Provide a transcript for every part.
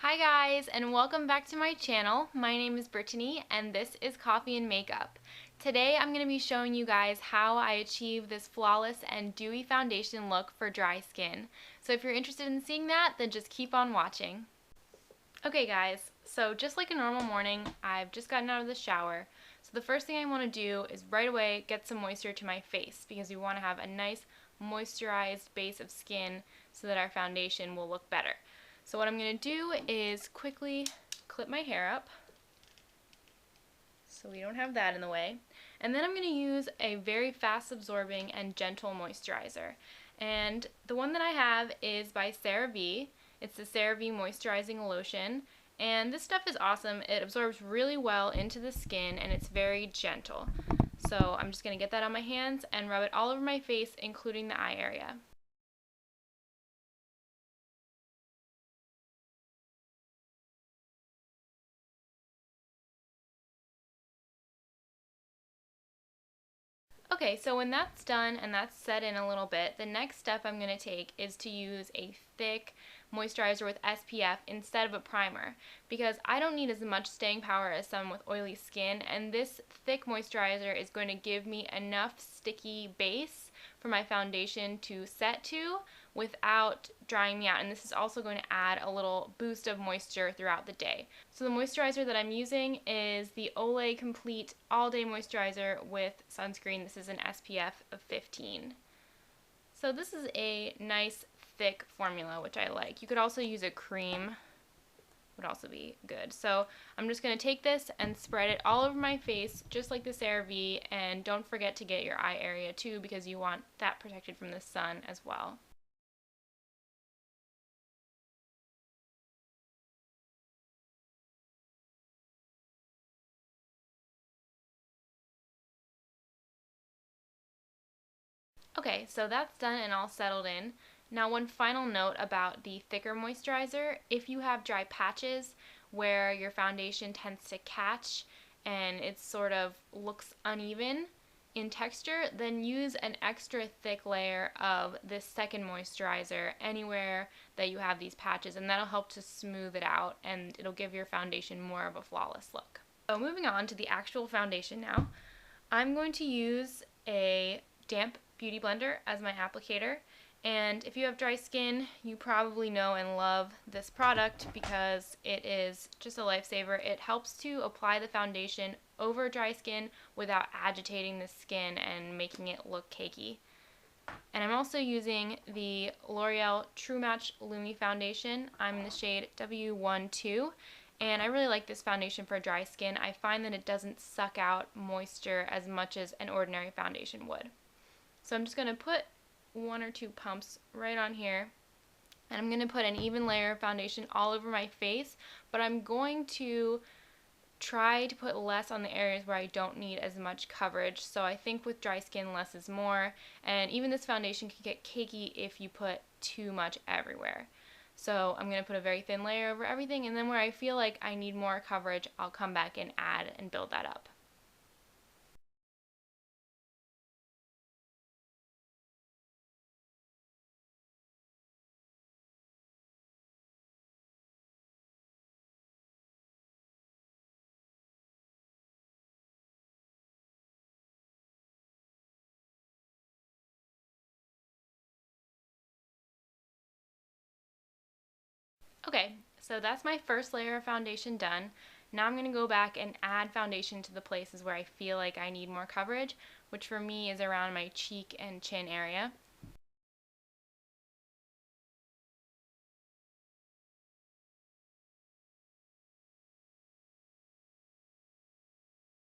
Hi guys, and welcome back to my channel. My name is Brittany and this is Coffee and Makeup. Today I'm going to be showing you guys how I achieve this flawless and dewy foundation look for dry skin. So if you're interested in seeing that, then just keep on watching. Okay guys, so just like a normal morning, I've just gotten out of the shower. So the first thing I want to do is right away get some moisture to my face because we want to have a nice moisturized base of skin so that our foundation will look better. So what I'm going to do is quickly clip my hair up so we don't have that in the way. And then I'm going to use a very fast absorbing and gentle moisturizer. And the one that I have is by CeraVe. It's the CeraVe Moisturizing Lotion. And this stuff is awesome. It absorbs really well into the skin and it's very gentle. So I'm just going to get that on my hands and rub it all over my face, including the eye area. Okay, so when that's done and that's set in a little bit, the next step I'm going to take is to use a thick moisturizer with SPF instead of a primer because I don't need as much staying power as someone with oily skin, and this thick moisturizer is going to give me enough sticky base for my foundation to set to without drying me out, and this is also going to add a little boost of moisture throughout the day. So the moisturizer that I'm using is the Olay Complete All Day Moisturizer with Sunscreen. This is an SPF of 15. So this is a nice thick formula, which I like. You could also use a cream, would also be good. So I'm just going to take this and spread it all over my face, just like the CeraVe, and don't forget to get your eye area too because you want that protected from the sun as well. Okay, so that's done and all settled in. Now one final note about the thicker moisturizer. If you have dry patches where your foundation tends to catch and it sort of looks uneven in texture, then use an extra thick layer of this second moisturizer anywhere that you have these patches, and that'll help to smooth it out and it'll give your foundation more of a flawless look. So moving on to the actual foundation now, I'm going to use a damp beauty blender as my applicator, and if you have dry skin, you probably know and love this product because it is just a lifesaver. It helps to apply the foundation over dry skin without agitating the skin and making it look cakey. And I'm also using the L'Oreal True Match Lumi foundation. I'm in the shade W12, and I really like this foundation for dry skin. I find that it doesn't suck out moisture as much as an ordinary foundation would. So I'm just going to put one or two pumps right on here, and I'm going to put an even layer of foundation all over my face, but I'm going to try to put less on the areas where I don't need as much coverage. So I think with dry skin, less is more, and even this foundation can get cakey if you put too much everywhere. So I'm going to put a very thin layer over everything, and then where I feel like I need more coverage, I'll come back and add and build that up. Okay, so that's my first layer of foundation done. Now I'm going to go back and add foundation to the places where I feel like I need more coverage, which for me is around my cheek and chin area.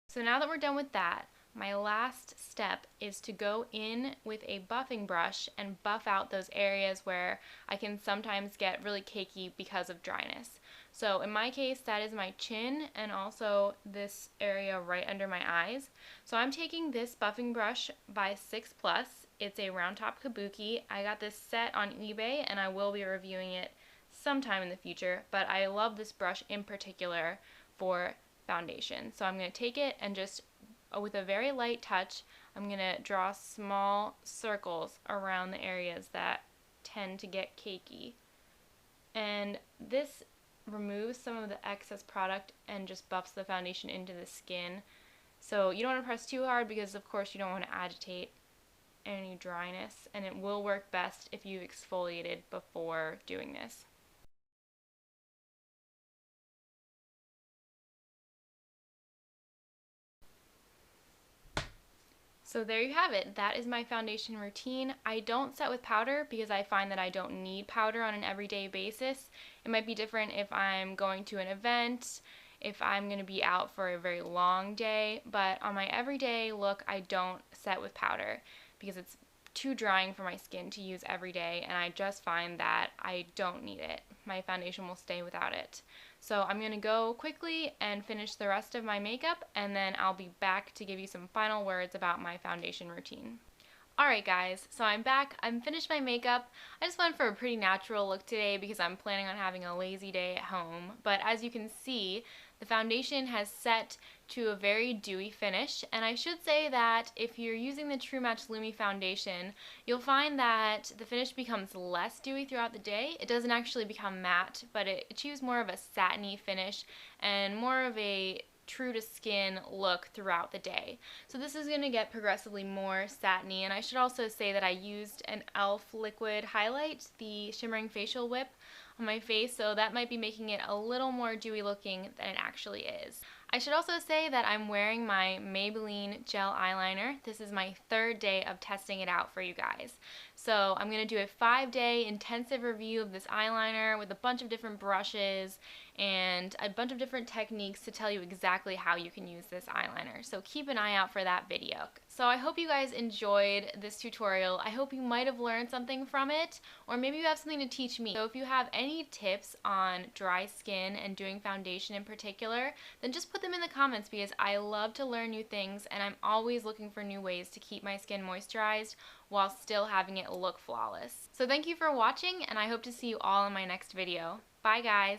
So now that we're done with that, my last step is to go in with a buffing brush and buff out those areas where I can sometimes get really cakey because of dryness. So in my case, that is my chin and also this area right under my eyes. So I'm taking this buffing brush by 6 Plus. It's a round top kabuki. I got this set on eBay and I will be reviewing it sometime in the future, but I love this brush in particular for foundation. So I'm going to take it and just with a very light touch, I'm going to draw small circles around the areas that tend to get cakey. And this removes some of the excess product and just buffs the foundation into the skin. So you don't want to press too hard because of course you don't want to agitate any dryness, and it will work best if you exfoliated before doing this. So there you have it. That is my foundation routine. I don't set with powder because I find that I don't need powder on an everyday basis. It might be different if I'm going to an event, if I'm going to be out for a very long day, but on my everyday look, I don't set with powder because it's too drying for my skin to use every day, and I just find that I don't need it. My foundation will stay without it. So I'm going to go quickly and finish the rest of my makeup, and then I'll be back to give you some final words about my foundation routine. Alright guys, so I'm back. I'm finished my makeup. I just went for a pretty natural look today because I'm planning on having a lazy day at home. But as you can see, the foundation has set to a very dewy finish. And I should say that if you're using the True Match Lumi foundation, you'll find that the finish becomes less dewy throughout the day. It doesn't actually become matte, but it achieves more of a satiny finish and more of a true to skin look throughout the day. So this is going to get progressively more satiny, and I should also say that I used an e.l.f. liquid highlight, the Shimmering Facial Whip, on my face, so that might be making it a little more dewy looking than it actually is. I should also say that I'm wearing my Maybelline gel eyeliner. This is my third day of testing it out for you guys. So I'm going to do a 5-day intensive review of this eyeliner with a bunch of different brushes and a bunch of different techniques to tell you exactly how you can use this eyeliner. So keep an eye out for that video. So I hope you guys enjoyed this tutorial. I hope you might have learned something from it, or maybe you have something to teach me. So if you have any tips on dry skin and doing foundation in particular, then just put them in the comments because I love to learn new things, and I'm always looking for new ways to keep my skin moisturized while still having it look flawless. So thank you for watching, and I hope to see you all in my next video. Bye guys!